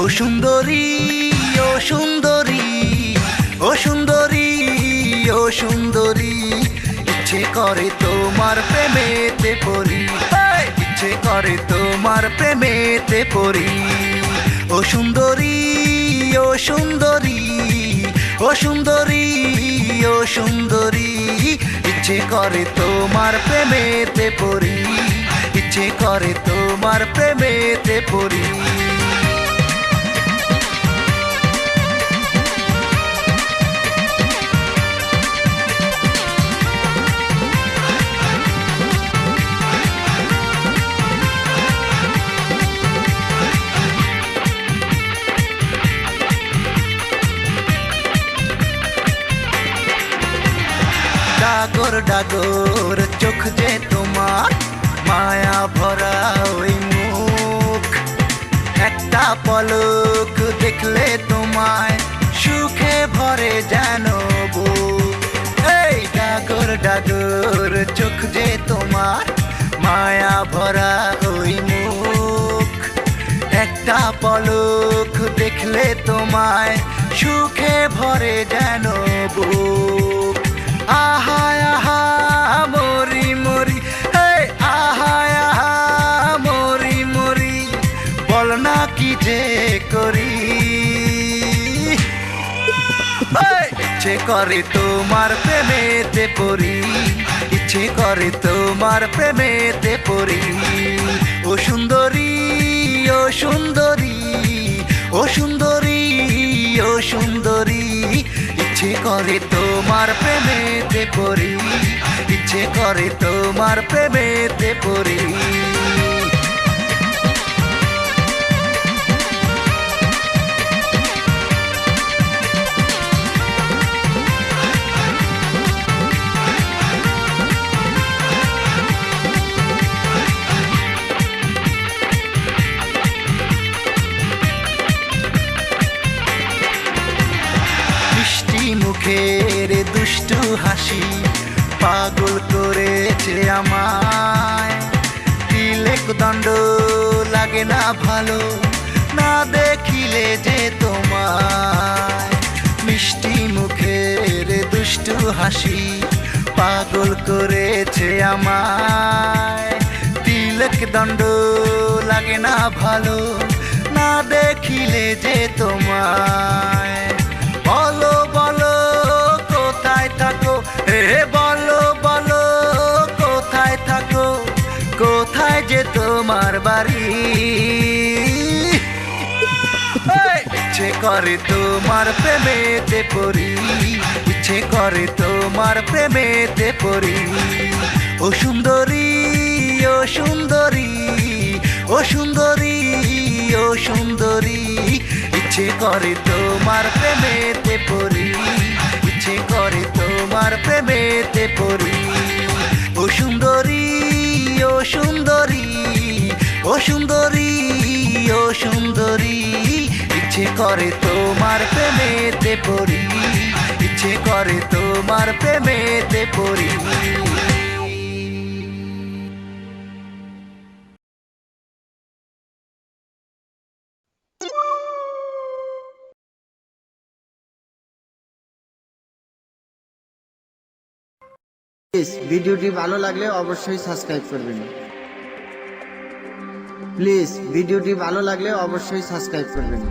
ও সুন্দরী, ও সুন্দরী, ও সুন্দরী, ও সুন্দরী, ইচ্ছে করে তোমার প্রেমেতে পড়ি, ইচ্ছে করে তোমার প্রেমেতে পড়ি। ও সুন্দরী, ও সুন্দরী, ও সুন্দরী, ও সুন্দরী, ইচ্ছে করে তোমার প্রেমেতে পড়ি, ইচ্ছে করে তোমার প্রেমেতে পড়ি। ডাগর ডাগর চোখ যে তোমার, মায়া ভরা ওই মুখ, একটা পলক দেখলে তোমায় সুখে ভরে যেন বুক। এই ডাগর ডাগর চোখ যে তোমার, মায়া ভরা ওই মুখ, একটা পলক দেখলে তোমায় সুখে ভরে যেন বুক। আহা আহা মরি মরি, আহা আহা মরি মরি, বল না কি যে করি। ইচ্ছে করে তোমার প্রেমেতে পড়ি, ইচ্ছে করে তোমার প্রেমেতে পড়ি। ও সুন্দরী, ও সুন্দরী, ও সুন্দরী, ও সুন্দরী, ইচ্ছে করে তোমার প্রেমেতে পড়ি, ইচ্ছে করে তোমার প্রেমেতে পড়ি। মুখের দুষ্টু হাসি পাগল করেছে আমায়, তিলক দণ্ড লাগে না ভালো না দেখিলে যে তোমায়। মিষ্টি মুখের দুষ্টু হাসি পাগল করেছে আমায়, তিলক দণ্ড লাগে না ভালো না দেখিলে যে তোমায়। বলো বলো কোথায় থাকো, বলো বলো কোথায় থাকো, কোথায় যে তোমার বাড়ি। ইচ্ছে করে তোমার প্রেমেতে পড়ি, ইচ্ছে করে তোমার প্রেমেতে পড়ি। ও সুন্দরী, ও সুন্দরী, ও সুন্দরী, ও সুন্দরী, ইচ্ছে করে তোমার প্রেমেতে পড়ি, ইচ্ছে করে তোমার প্রেমেতে পড়ি। ও সুন্দরী, ও সুন্দরী, ও সুন্দরী, ও সুন্দরী, ইচ্ছে করে তোমার প্রেমেতে পড়ি, ইচ্ছে করে তোমার প্রেমেতে পড়ি। প্লিজ ভিডিওটি ভালো লাগলে অবশ্যই সাবস্ক্রাইব করবেন। প্লিজ ভিডিওটি ভালো লাগলে অবশ্যই সাবস্ক্রাইব করবেন।